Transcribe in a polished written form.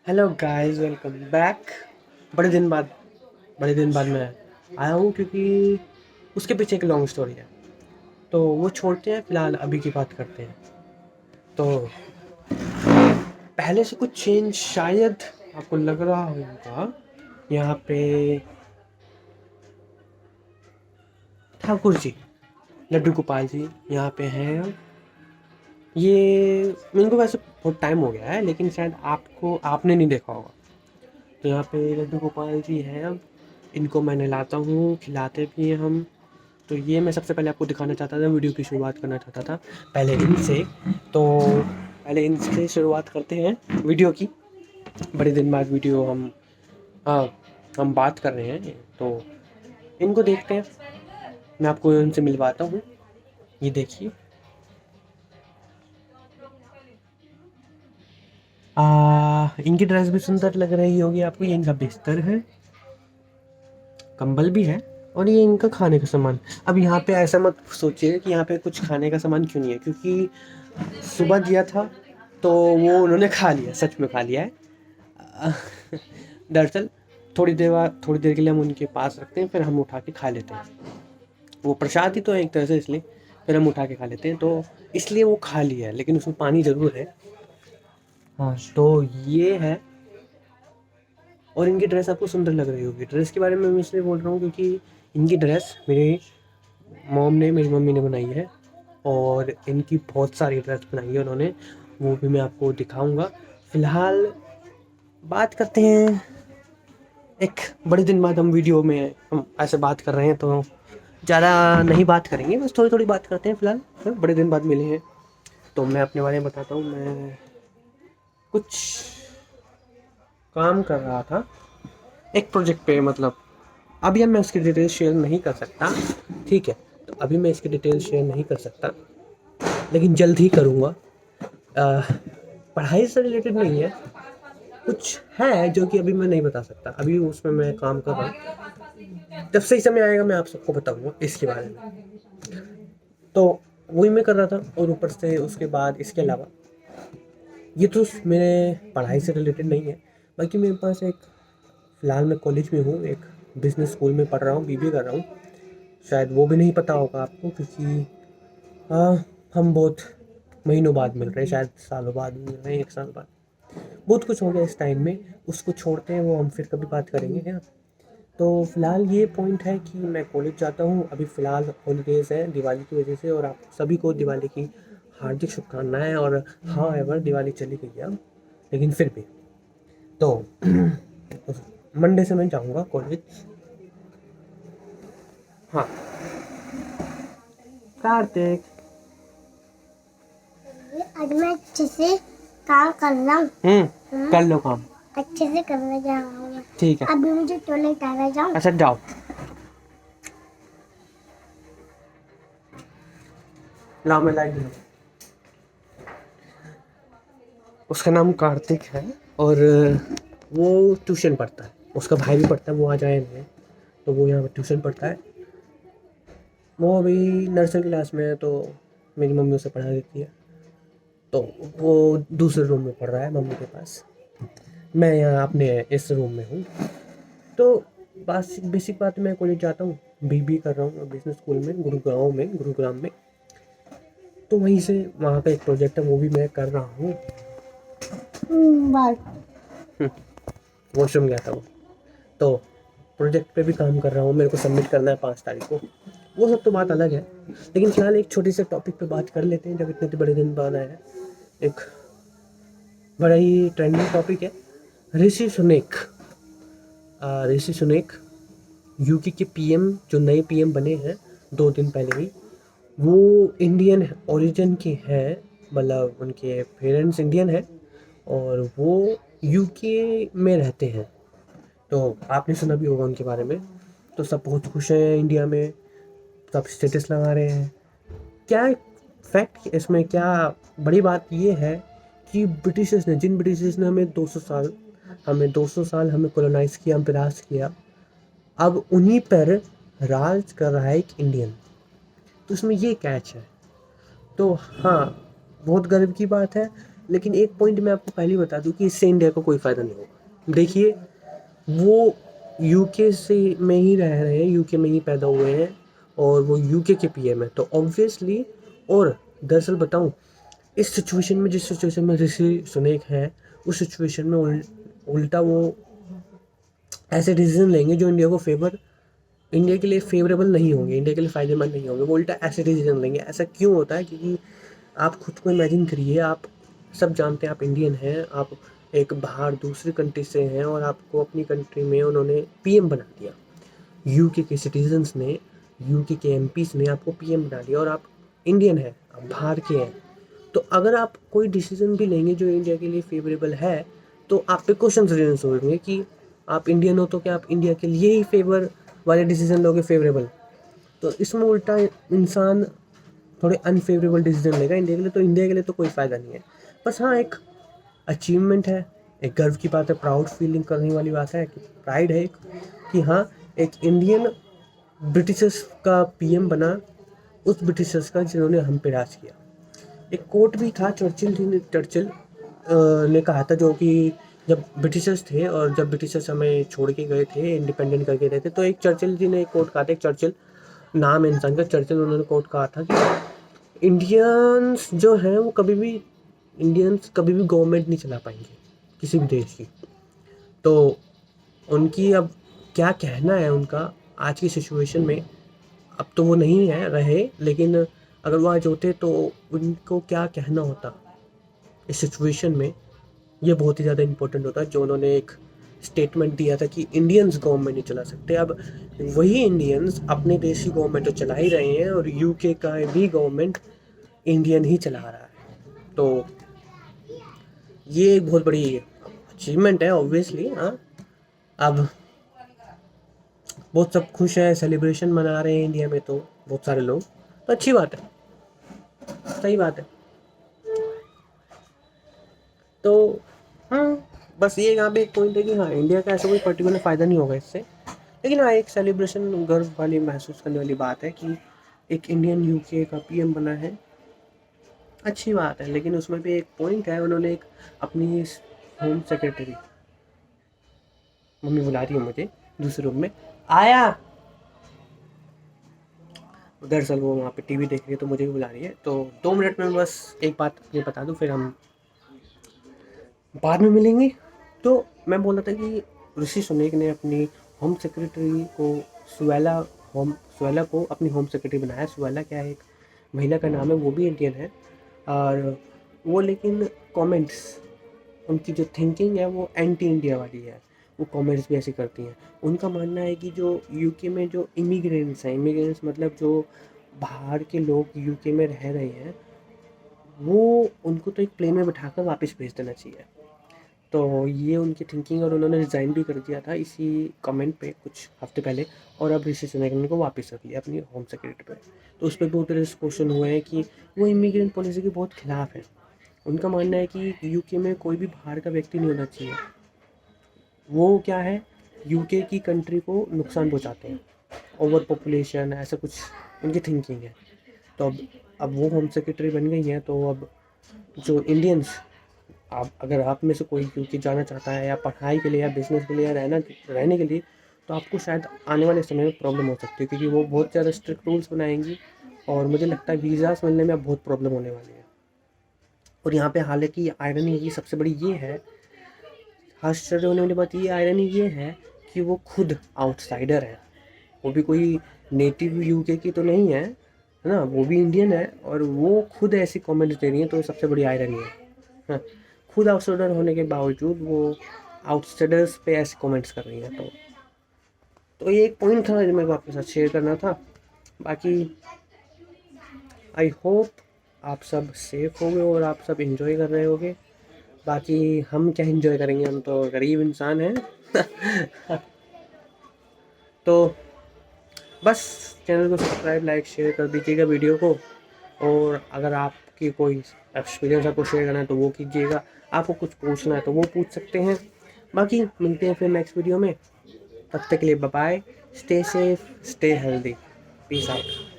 Hello guys, welcome back. बड़े दिन बाद बड़े दिन बाद मैं आया हूँ क्योंकि उसके पीछे एक लॉन्ग स्टोरी है। तो वो छोड़ते हैं, फिलहाल अभी की बात करते हैं। तो पहले से कुछ चेंज शायद आपको लग रहा होगा। यहाँ पे ठाकुर जी, लड्डू गोपाल जी यहाँ पे हैं। ये इनको वैसे बहुत टाइम हो गया है, लेकिन शायद आपने नहीं देखा होगा। तो यहाँ पे लड्डू गोपाल जी हैं। अब इनको मैं नहलाता हूँ, खिलाते भी हैं हम। तो ये मैं सबसे पहले आपको दिखाना चाहता था, वीडियो की शुरुआत करना चाहता था पहले इनसे। तो पहले इनसे शुरुआत करते हैं वीडियो की। बड़े दिन बाद वीडियो हाँ हम बात कर रहे हैं, तो इनको देखते हैं। मैं आपको इनसे मिलवाता हूँ। ये देखिए, इनकी ड्रेस भी सुंदर लग रही होगी आपको। ये इनका बिस्तर है, कंबल भी है, और ये इनका खाने का सामान। अब यहाँ पे ऐसा मत सोचिए कि यहाँ पे कुछ खाने का सामान क्यों नहीं है, क्योंकि सुबह दिया था तो वो उन्होंने खा लिया, सच में खा लिया है। दरअसल थोड़ी देर के लिए हम उनके पास रखते हैं, फिर हम उठा के खा लेते हैं। वो प्रसाद ही तो है एक तरह से, इसलिए फिर हम उठा के खा लेते हैं। तो इसलिए वो खा लिया है, लेकिन उसमें पानी ज़रूर है। हाँ, तो ये है। और इनकी ड्रेस आपको सुंदर लग रही होगी। ड्रेस के बारे में मैं इसलिए बोल रहा हूँ क्योंकि इनकी ड्रेस मेरी मम्मी ने बनाई है। और इनकी बहुत सारी ड्रेस बनाई है उन्होंने, वो भी मैं आपको दिखाऊंगा। फ़िलहाल बात करते हैं। एक बड़े दिन बाद हम ऐसे बात कर रहे हैं, तो ज़्यादा नहीं बात करेंगे, बस थोड़ी थोड़ी बात करते हैं फ़िलहाल। बड़े दिन बाद मिले हैं, तो मैं अपने बारे में बताता हूँ। मैं कुछ काम कर रहा था एक प्रोजेक्ट पे, मतलब अभी अब मैं उसकी डिटेल शेयर नहीं कर सकता, ठीक है। तो अभी मैं इसकी डिटेल शेयर नहीं कर सकता, लेकिन जल्द ही करूँगा। पढ़ाई से रिलेटेड नहीं है, कुछ है जो कि अभी मैं नहीं बता सकता। अभी उसमें मैं काम कर रहा हूँ, जब सही समय आएगा मैं आप सबको बताऊँगा इसके बारे में। तो वही मैं कर रहा था, और ऊपर से उसके बाद इसके अलावा ये तो मेरे पढ़ाई से रिलेटेड नहीं है। बाकी मेरे पास एक, फ़िलहाल मैं कॉलेज में हूँ, एक बिज़नेस स्कूल में पढ़ रहा हूँ, बीबीए कर रहा हूँ। शायद वो भी नहीं पता होगा आपको, क्योंकि हाँ, हम बहुत महीनों बाद मिल रहे हैं, शायद सालों बाद मिल रहे हैं, 1 साल बाद। बहुत कुछ हो गया इस टाइम में, उसको छोड़ते हैं, वो हम फिर कभी बात करेंगे, है ना। तो फिलहाल ये पॉइंट है कि मैं कॉलेज जाता हूँ। अभी फ़िलहाल हॉलीडेज़ हैं दिवाली की वजह से, और आप सभी को दिवाली की हार्दिक शुभकामनाएं। और हाँ, एवर दिवाली चली गई है अब, लेकिन फिर भी तो मंडे से मैं जाऊँगा कॉलेज। हाँ, कार्तिक, आज मैं अच्छे से काम कर रहा हूँ। कर लो काम। अच्छे से करने जा रहा हूँ मैं। ठीक है, अभी मुझे टॉयलेट आना जाऊँ। अच्छा जाओ, लाओ मैं लाइट दिलाऊं। उसका नाम कार्तिक है, और वो ट्यूशन पढ़ता है। उसका भाई भी पढ़ता है, वो आज आए नहीं है, तो वो यहाँ पर ट्यूशन पढ़ता है। वो अभी नर्सरी क्लास में है, तो मेरी मम्मी उसे पढ़ा देती है। तो वो दूसरे रूम में पढ़ रहा है मम्मी के पास। मैं यहाँ अपने इस रूम में हूँ। तो बस बेसिक बात, मैं कॉलेज जाता हूँ, बीबी कर रहा हूँ बिजनेस स्कूल में, गुरुग्राम में। तो वहीं से वहाँ पे एक प्रोजेक्ट है, वो भी मैं कर रहा हूँ। वॉशरूम गया था वो। तो प्रोजेक्ट पे भी काम कर रहा हूँ, मेरे को सबमिट करना है 5 तारीख को। वो सब तो बात अलग है, लेकिन फिलहाल एक छोटे से टॉपिक पे बात कर लेते हैं, जब इतने बड़े दिन बाद आया है। एक बड़ा ही ट्रेंडिंग टॉपिक है, ऋषि सुनेक। ऋषि सुनेक यूके के पीएम, जो नए पीएम बने हैं 2 दिन पहले ही, वो इंडियन ओरिजिन के हैं। मतलब उनके पेरेंट्स इंडियन हैं, और वो यूके में रहते हैं। तो आपने सुना भी होगा उनके बारे में। तो सब बहुत खुश हैं इंडिया में, सब स्टेटस लगा रहे हैं। क्या फैक्ट इसमें क्या बड़ी बात ये है कि ब्रिटिशर्स ने हमें 200 साल हमें कॉलोनाइज़ किया, हम पे राज किया। अब उन्हीं पर राज कर रहा है एक इंडियन। तो इसमें ये कैच है। तो हाँ, बहुत गर्व की बात है लेकिन एक पॉइंट मैं आपको पहले ही बता दूं कि इससे इंडिया को कोई फ़ायदा नहीं होगा। देखिए, वो यूके से में ही रह रहे हैं, यूके में ही पैदा हुए हैं और वो यूके के पीएम है, तो ऑब्वियसली। और दरअसल बताऊं, इस सिचुएशन में, जिस सिचुएशन में ऋषि सुनैक है, उस सिचुएशन में उल्टा वो ऐसे डिसीजन लेंगे जो इंडिया के लिए फेवरेबल नहीं होंगे, इंडिया के लिए फ़ायदेमंद नहीं होंगे। वो उल्टा ऐसे डिसीजन लेंगे। ऐसा क्यों होता है? क्योंकि आप खुद को इमेजिन करिए, आप सब जानते हैं आप इंडियन हैं, आप एक बाहर दूसरी कंट्री से हैं और आपको अपनी कंट्री में उन्होंने पीएम बना दिया। यूके के सिटीजन्स ने, यूके के एमपीस ने आपको पीएम बना दिया और आप इंडियन हैं, आप बाहर के हैं। तो अगर आप कोई डिसीजन भी लेंगे जो इंडिया के लिए फेवरेबल है, तो आप पे क्वेश्चन रेज होंगे कि आप इंडियन हो तो क्या आप इंडिया के लिए ही फेवर वाले डिसीजन लोगे फेवरेबल? तो इसमें उल्टा इंसान थोड़े अनफेवरेबल डिसीजन लेगा इंडिया के लिए, तो इंडिया के लिए तो कोई फ़ायदा नहीं है। बस हाँ, एक अचीवमेंट है, एक गर्व की बात है, प्राउड फीलिंग करने वाली बात है, कि प्राइड है एक, कि हाँ, एक इंडियन ब्रिटिशर्स का पीएम बना, उस ब्रिटिशर्स का जिन्होंने हम पे राज किया। एक कोट भी था, चर्चिल ने कहा था, जो कि जब ब्रिटिशर्स थे और जब ब्रिटिशर्स हमें छोड़ के गए थे, इंडिपेंडेंट करके गए थे, तो एक चर्चिल जी ने एक कोट कहा था, एक चर्चिल नाम है इंसान का, चर्चिल, उन्होंने कोट कहा था कि इंडियंस जो हैं वो इंडियंस कभी भी गवर्नमेंट नहीं चला पाएंगे किसी भी देश की। तो उनकी अब क्या कहना है उनका आज की सिचुएशन में, अब तो वो नहीं है रहे, लेकिन अगर वो आज होते तो उनको क्या कहना होता इस सिचुएशन में, ये बहुत ही ज़्यादा इम्पोर्टेंट होता है। जो उन्होंने एक स्टेटमेंट दिया था कि इंडियंस गवर्नमेंट नहीं चला सकते, अब वही इंडियंस अपने देश की गवर्नमेंट तो चला ही रहे हैं और यूके का भी गवर्नमेंट इंडियन ही चला रहा है। तो ये एक बहुत बड़ी अचीवमेंट है ऑब्वियसली। हाँ, अब बहुत सब खुश है, सेलिब्रेशन मना रहे हैं इंडिया में, तो बहुत सारे लोग, तो अच्छी बात है, सही बात है। तो हाँ, बस ये यहाँ पे एक पॉइंट है कि हाँ, इंडिया का ऐसा कोई पर्टिकुलर फ़ायदा नहीं होगा इससे, लेकिन हाँ, एक सेलिब्रेशन, गर्व वाली महसूस करने वाली बात है कि एक इंडियन यूके का पीएम बना है, अच्छी बात है। लेकिन उसमें भी एक पॉइंट है, उन्होंने एक अपनी होम सेक्रेटरी, मम्मी बुला रही है मुझे दूसरे रूम में, आया, दरअसल वो वहाँ पे टीवी देख रही है तो मुझे भी बुला रही है। तो 2 मिनट में बस एक बात ये बता दूँ, फिर हम बाद में मिलेंगे। तो मैं बोल रहा था कि ऋषि सुनैक ने अपनी होम सेक्रेटरी को सुएला को अपनी होम सेक्रेटरी बनाया। सुएला क्या है, एक महिला का नाम है, वो भी इंडियन है, और वो लेकिन कमेंट्स, उनकी जो थिंकिंग है वो एंटी इंडिया वाली है, वो कमेंट्स भी ऐसे करती हैं। उनका मानना है कि जो यूके में जो इमिग्रेंट्स हैं, इमिग्रेंट्स मतलब जो बाहर के लोग यूके में रह रहे हैं, वो उनको तो एक प्लेन में बिठाकर वापस भेज देना चाहिए। तो ये उनकी थिंकिंग, और उन्होंने रिज़ाइन भी कर दिया था इसी कमेंट पे कुछ हफ्ते पहले, और अब ऋषि सुनैक ने को वापस रख लिया अपनी होम सेक्रेटरी पे। तो उस पर बहुत तरह से क्वेश्चन हुए हैं कि वो इमिग्रेंट पॉलिसी के बहुत खिलाफ है। उनका मानना है कि यूके में कोई भी बाहर का व्यक्ति नहीं होना चाहिए, वो क्या है, यूके की कंट्री को नुकसान पहुंचाते हैं, ओवर पॉपुलेशन, ऐसा कुछ उनकी थिंकिंग है। तो अब वो होम सेक्रेटरी बन गई हैं, तो अब जो इंडियंस, अगर आप में से कोई यूके जाना चाहता है, या पढ़ाई के लिए, या बिजनेस के लिए, या रहने के लिए, तो आपको शायद आने वाले समय में प्रॉब्लम हो सकती है, क्योंकि वो बहुत ज़्यादा स्ट्रिक्ट रूल्स बनाएंगी, और मुझे लगता है वीज़ास मिलने में अब बहुत प्रॉब्लम होने वाली है। और यहाँ पे हालांकि आयरनी की सबसे बड़ी ये है, आश्चर्य होने वाली बात, ये आयरनी ये है कि वो खुद आउटसाइडर है, वो भी कोई नेटिव यूके की तो नहीं है ना, वो भी इंडियन है, और वो खुद ऐसी कमेंट्स दे रही हैं, तो सबसे बड़ी आयरनी है। हाँ, खुद आउटसाइडर होने के बावजूद वो आउटसाइडर्स पे ऐसे कमेंट्स कर रही हैं। तो ये एक पॉइंट था जो मेरे को आपके साथ शेयर करना था। बाकी आई होप आप सब सेफ होगे और आप सब एंजॉय कर रहे होगे। बाकी हम क्या एंजॉय करेंगे, हम तो गरीब इंसान हैं। तो बस चैनल को सब्सक्राइब, लाइक, शेयर कर दीजिएगा वीडियो को, और अगर आपकी कोई एक्सपीरियंस आपको शेयर करना है तो वो कीजिएगा, आपको कुछ पूछना है तो वो पूछ सकते हैं। बाकी मिलते हैं फिर नेक्स्ट वीडियो में, तब तक के लिए bye bye, stay safe, stay healthy, peace out.